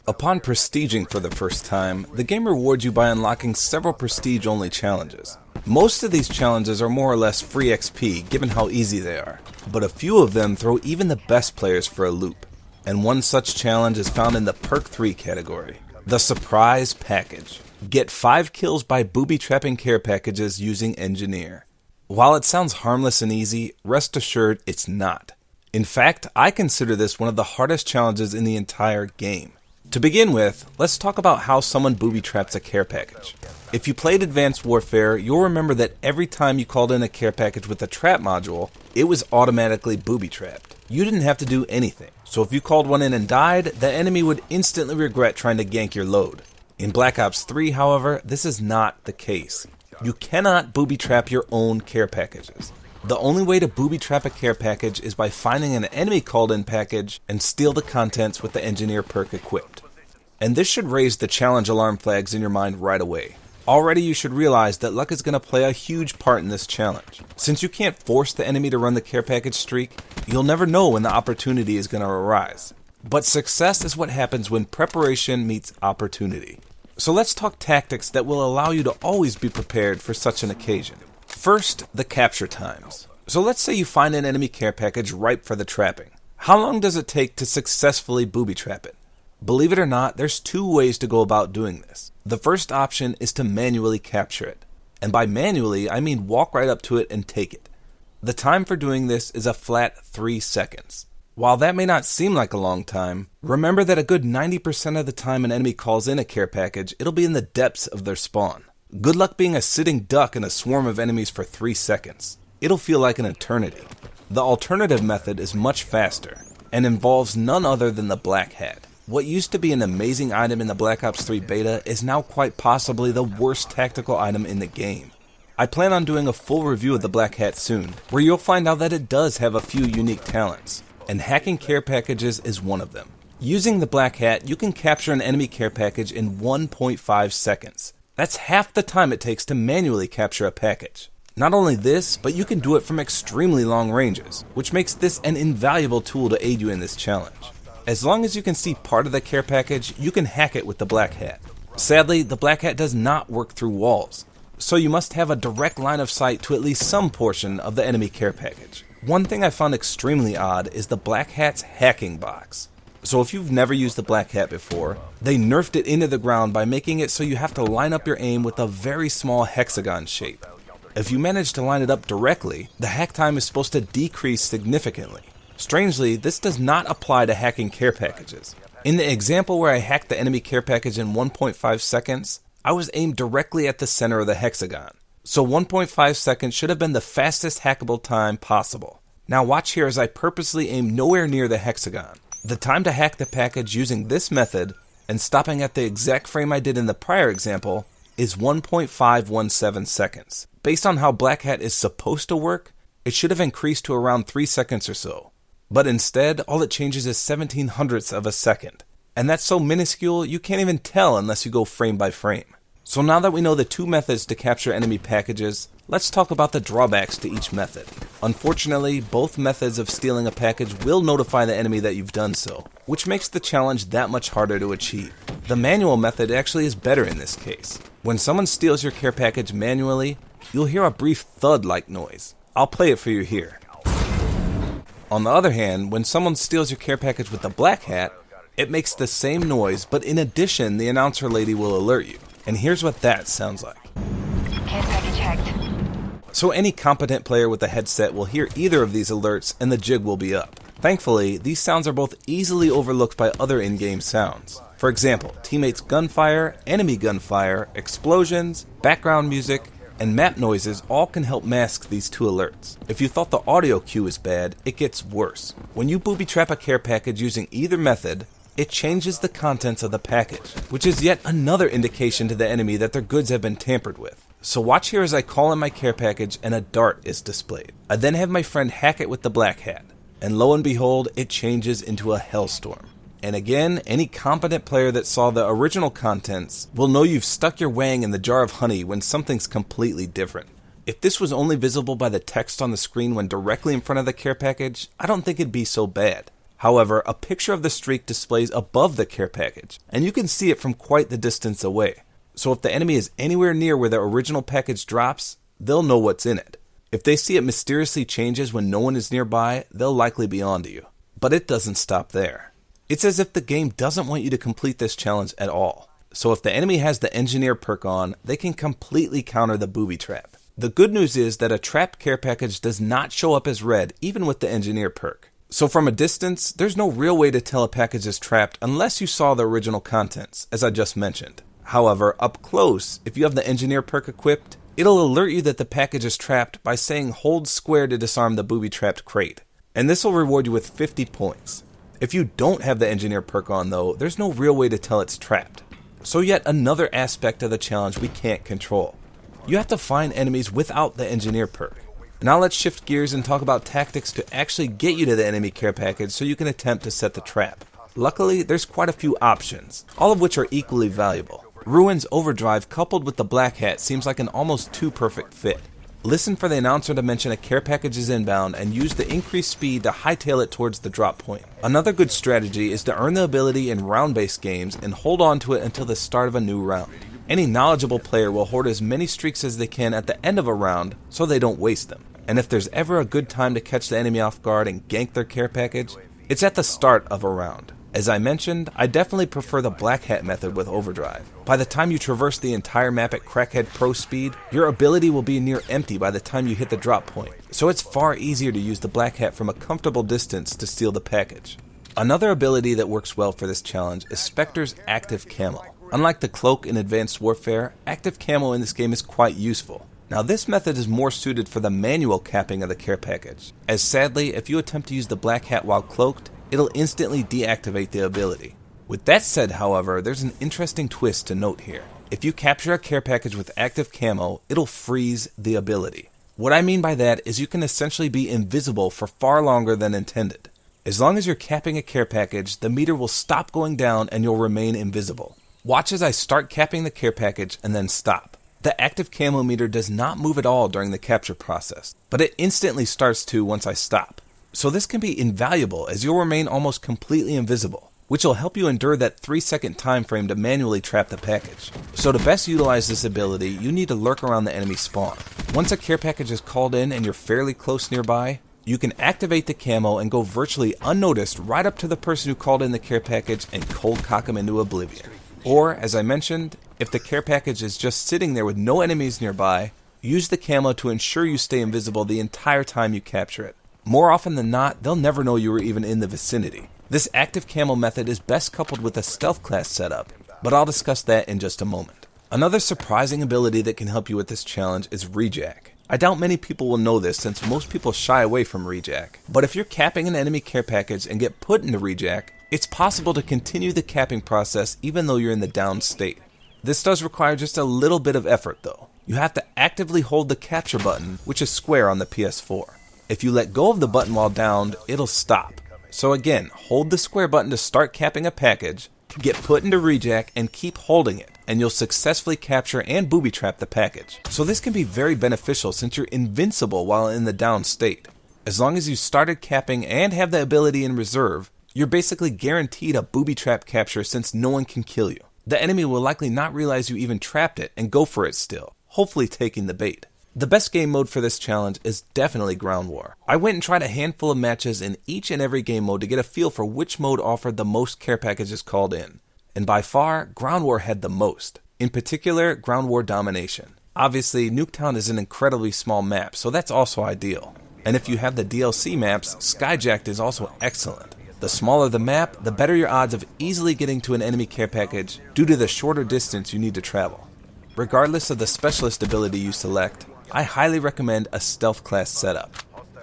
Upon prestiging for the first time, the game rewards you by unlocking several prestige-only challenges. Most of these challenges are more or less free XP given how easy they are, but a few of them throw even the best players for a loop. And one such challenge is found in the Perk 3 category, the Surprise Package. Get 5 kills by booby-trapping care packages using Engineer. While it sounds harmless and easy, rest assured it's not. In fact, I consider this one of the hardest challenges in the entire game. To begin with, let's talk about how someone booby-traps a care package. If you played Advanced Warfare, you'll remember that every time you called in a care package with a trap module, it was automatically booby-trapped. You didn't have to do anything, so if you called one in and died, the enemy would instantly regret trying to gank your load. In Black Ops 3, however, this is not the case. You cannot booby-trap your own care packages. The only way to booby-trap a care package is by finding an enemy called-in package and steal the contents with the Engineer perk equipped. And this should raise the challenge alarm flags in your mind right away. Already you should realize that luck is going to play a huge part in this challenge. Since you can't force the enemy to run the care package streak, you'll never know when the opportunity is going to arise. But success is what happens when preparation meets opportunity. So let's talk tactics that will allow you to always be prepared for such an occasion. First, the capture times. So let's say you find an enemy care package ripe for the trapping. How long does it take to successfully booby trap it? Believe it or not, there's 2 ways to go about doing this. The first option is to manually capture it. And by manually, I mean walk right up to it and take it. The time for doing this is a flat 3 seconds. While that may not seem like a long time, remember that a good 90% of the time an enemy calls in a care package, it'll be in the depths of their spawn. Good luck being a sitting duck in a swarm of enemies for 3 seconds. It'll feel like an eternity. The alternative method is much faster, and involves none other than the Black Hat. What used to be an amazing item in the Black Ops 3 beta is now quite possibly the worst tactical item in the game. I plan on doing a full review of the Black Hat soon, where you'll find out that it does have a few unique talents, and hacking care packages is one of them. Using the Black Hat, you can capture an enemy care package in 1.5 seconds. That's half the time it takes to manually capture a package. Not only this, but you can do it from extremely long ranges, which makes this an invaluable tool to aid you in this challenge. As long as you can see part of the care package, you can hack it with the Black Hat. Sadly, the Black Hat does not work through walls, so you must have a direct line of sight to at least some portion of the enemy care package. One thing I found extremely odd is the Black Hat's hacking box. So if you've never used the Black Hat before, they nerfed it into the ground by making it so you have to line up your aim with a very small hexagon shape. If you manage to line it up directly, the hack time is supposed to decrease significantly. Strangely, this does not apply to hacking care packages. In the example where I hacked the enemy care package in 1.5 seconds, I was aimed directly at the center of the hexagon. So 1.5 seconds should have been the fastest hackable time possible. Now watch here as I purposely aim nowhere near the hexagon. The time to hack the package using this method, and stopping at the exact frame I did in the prior example, is 1.517 seconds. Based on how Black Hat is supposed to work, it should have increased to around 3 seconds or so. But instead, all it changes is 17 hundredths of a second. And that's so minuscule, you can't even tell unless you go frame by frame. So now that we know the 2 methods to capture enemy packages, let's talk about the drawbacks to each method. Unfortunately, both methods of stealing a package will notify the enemy that you've done so, which makes the challenge that much harder to achieve. The manual method actually is better in this case. When someone steals your care package manually, you'll hear a brief thud-like noise. I'll play it for you here. On the other hand, when someone steals your care package with the Black Hat, it makes the same noise, but in addition, the announcer lady will alert you. And here's what that sounds like. Care package hacked. So any competent player with a headset will hear either of these alerts and the jig will be up. Thankfully, these sounds are both easily overlooked by other in-game sounds. For example, teammates' gunfire, enemy gunfire, explosions, background music, and map noises all can help mask these 2 alerts. If you thought the audio cue is bad, it gets worse. When you booby trap a care package using either method, it changes the contents of the package, which is yet another indication to the enemy that their goods have been tampered with. So watch here as I call in my care package and a dart is displayed. I then have my friend hack it with the Black Hat, and lo and behold, it changes into a hellstorm. And again, any competent player that saw the original contents will know you've stuck your wang in the jar of honey when something's completely different. If this was only visible by the text on the screen when directly in front of the care package, I don't think it'd be so bad. However, a picture of the streak displays above the care package, and you can see it from quite the distance away. So if the enemy is anywhere near where the original package drops, they'll know what's in it. If they see it mysteriously changes when no one is nearby, they'll likely be onto you. But it doesn't stop there. It's as if the game doesn't want you to complete this challenge at all. So if the enemy has the engineer perk on, they can completely counter the booby trap. The good news is that a trapped care package does not show up as red even with the engineer perk. So from a distance, there's no real way to tell a package is trapped unless you saw the original contents, as I just mentioned. However, up close, if you have the engineer perk equipped, it'll alert you that the package is trapped by saying hold square to disarm the booby-trapped crate. And this will reward you with 50 points. If you don't have the engineer perk on though, there's no real way to tell it's trapped. So yet another aspect of the challenge we can't control. You have to find enemies without the engineer perk. Now let's shift gears and talk about tactics to actually get you to the enemy care package so you can attempt to set the trap. Luckily, there's quite a few options, all of which are equally valuable. Ruin's overdrive coupled with the black hat seems like an almost too perfect fit. Listen for the announcer to mention a care package is inbound and use the increased speed to hightail it towards the drop point. Another good strategy is to earn the ability in round-based games and hold on to it until the start of a new round. Any knowledgeable player will hoard as many streaks as they can at the end of a round so they don't waste them. And if there's ever a good time to catch the enemy off guard and gank their care package, it's at the start of a round. As I mentioned, I definitely prefer the black hat method with overdrive. By the time you traverse the entire map at crackhead pro speed, your ability will be near empty by the time you hit the drop point, so it's far easier to use the black hat from a comfortable distance to steal the package. Another ability that works well for this challenge is Spectre's active camo. Unlike the cloak in Advanced Warfare, active camo in this game is quite useful. Now this method is more suited for the manual capping of the care package, as sadly if you attempt to use the black hat while cloaked, it'll instantly deactivate the ability. With that said, however, there's an interesting twist to note here. If you capture a care package with active camo, it'll freeze the ability. What I mean by that is you can essentially be invisible for far longer than intended. As long as you're capping a care package, the meter will stop going down and you'll remain invisible. Watch as I start capping the care package and then stop. The active camo meter does not move at all during the capture process, but it instantly starts to once I stop. So this can be invaluable as you'll remain almost completely invisible, which will help you endure that 3-second time frame to manually trap the package. So to best utilize this ability, you need to lurk around the enemy spawn. Once a care package is called in and you're fairly close nearby, you can activate the camo and go virtually unnoticed right up to the person who called in the care package and cold cock him into oblivion. Or, as I mentioned, if the care package is just sitting there with no enemies nearby, use the camo to ensure you stay invisible the entire time you capture it. More often than not, they'll never know you were even in the vicinity. This active camo method is best coupled with a stealth class setup, but I'll discuss that in just a moment. Another surprising ability that can help you with this challenge is rejack. I doubt many people will know this since most people shy away from rejack, but if you're capping an enemy care package and get put into rejack, it's possible to continue the capping process even though you're in the down state. This does require just a little bit of effort though. You have to actively hold the capture button, which is square on the PS4. If you let go of the button while downed, it'll stop. So again, hold the square button to start capping a package, get put into rejack, and keep holding it, and you'll successfully capture and booby trap the package. So this can be very beneficial since you're invincible while in the down state. As long as you started capping and have the ability in reserve, you're basically guaranteed a booby trap capture since no one can kill you. The enemy will likely not realize you even trapped it and go for it still, hopefully taking the bait. The best game mode for this challenge is definitely Ground War. I went and tried a handful of matches in each and every game mode to get a feel for which mode offered the most care packages called in. And by far, Ground War had the most. In particular, Ground War Domination. Obviously, Nuketown is an incredibly small map, so that's also ideal. And if you have the DLC maps, Skyjacked is also excellent. The smaller the map, the better your odds of easily getting to an enemy care package due to the shorter distance you need to travel. Regardless of the specialist ability you select, I highly recommend a stealth class setup.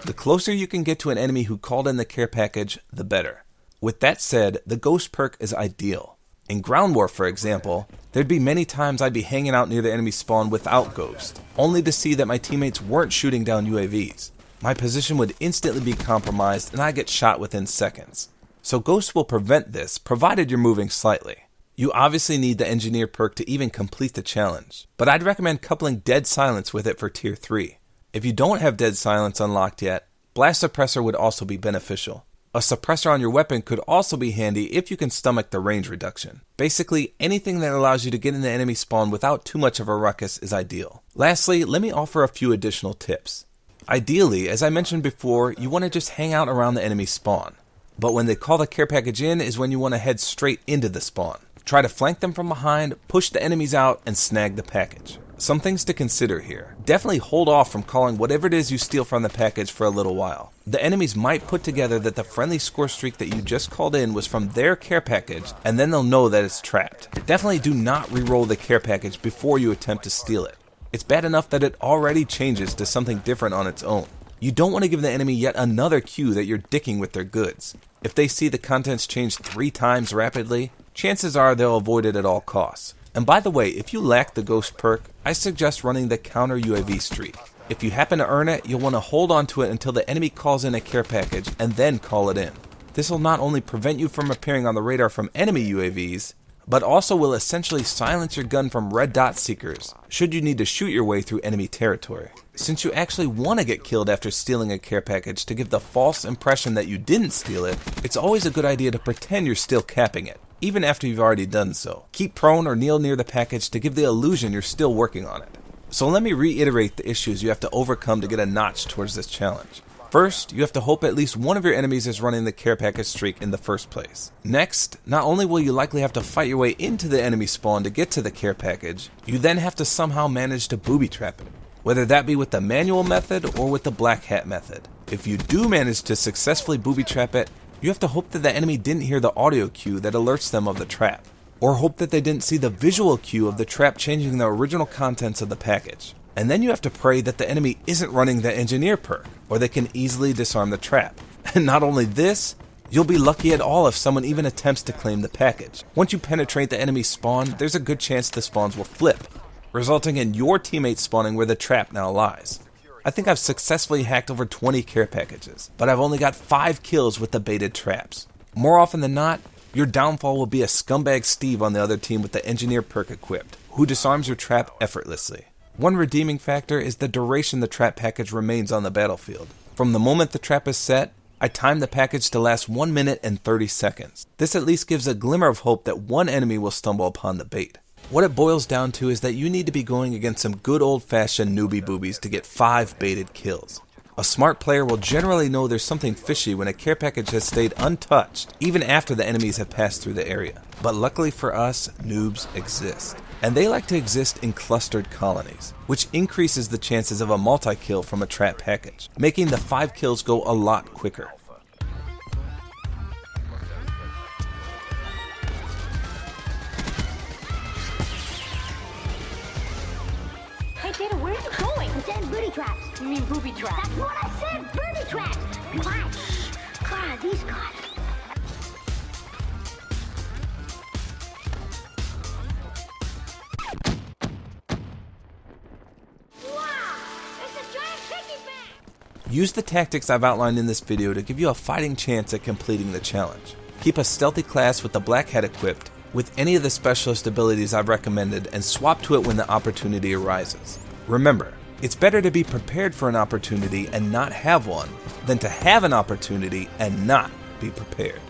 The closer you can get to an enemy who called in the care package, the better. With that said, the ghost perk is ideal. In Ground War, for example, there'd be many times I'd be hanging out near the enemy spawn without ghost, only to see that my teammates weren't shooting down UAVs. My position would instantly be compromised and I'd get shot within seconds. So Ghost will prevent this, provided you're moving slightly. You obviously need the Engineer perk to even complete the challenge, but I'd recommend coupling Dead Silence with it for Tier 3. If you don't have Dead Silence unlocked yet, Blast Suppressor would also be beneficial. A suppressor on your weapon could also be handy if you can stomach the range reduction. Basically, anything that allows you to get in the enemy spawn without too much of a ruckus is ideal. Lastly, let me offer a few additional tips. Ideally, as I mentioned before, you want to just hang out around the enemy spawn. But when they call the care package in is when you want to head straight into the spawn. Try to flank them from behind, push the enemies out, and snag the package. Some things to consider here. Definitely hold off from calling whatever it is you steal from the package for a little while. The enemies might put together that the friendly score streak that you just called in was from their care package, and then they'll know that it's trapped. Definitely do not re-roll the care package before you attempt to steal it. It's bad enough that it already changes to something different on its own. You don't want to give the enemy yet another cue that you're dicking with their goods. If they see the contents change 3 times rapidly, chances are they'll avoid it at all costs. And by the way, if you lack the ghost perk, I suggest running the counter UAV streak. If you happen to earn it, you'll want to hold on to it until the enemy calls in a care package and then call it in. This will not only prevent you from appearing on the radar from enemy UAVs, but also will essentially silence your gun from red dot seekers should you need to shoot your way through enemy territory. Since you actually want to get killed after stealing a care package to give the false impression that you didn't steal it, it's always a good idea to pretend you're still capping it, even after you've already done so. Keep prone or kneel near the package to give the illusion you're still working on it. So let me reiterate the issues you have to overcome to get a notch towards this challenge. First, you have to hope at least one of your enemies is running the care package streak in the first place. Next, not only will you likely have to fight your way into the enemy spawn to get to the care package, you then have to somehow manage to booby trap it, whether that be with the manual method or with the black hat method. If you do manage to successfully booby trap it, you have to hope that the enemy didn't hear the audio cue that alerts them of the trap, or hope that they didn't see the visual cue of the trap changing the original contents of the package. And then you have to pray that the enemy isn't running the engineer perk, or they can easily disarm the trap. And not only this, you'll be lucky at all if someone even attempts to claim the package. Once you penetrate the enemy spawn, there's a good chance the spawns will flip, resulting in your teammates spawning where the trap now lies. I think I've successfully hacked over 20 care packages, but I've only got 5 kills with the baited traps. More often than not, your downfall will be a scumbag Steve on the other team with the engineer perk equipped, who disarms your trap effortlessly. One redeeming factor is the duration the trap package remains on the battlefield. From the moment the trap is set, I time the package to last 1 minute and 30 seconds. This at least gives a glimmer of hope that one enemy will stumble upon the bait. What it boils down to is that you need to be going against some good old-fashioned newbie boobies to get 5 baited kills. A smart player will generally know there's something fishy when a care package has stayed untouched, even after the enemies have passed through the area. But luckily for us, noobs exist. And they like to exist in clustered colonies, which increases the chances of a multi-kill from a trap package, making the 5 kills go a lot quicker. Hey, Data, where are you going? I'm saying booby traps. You mean booby traps? That's what I said, booby traps. Be quiet. Shh. God, these guys. Use the tactics I've outlined in this video to give you a fighting chance at completing the challenge. Keep a stealthy class with the black hat equipped with any of the specialist abilities I've recommended and swap to it when the opportunity arises. Remember, it's better to be prepared for an opportunity and not have one than to have an opportunity and not be prepared.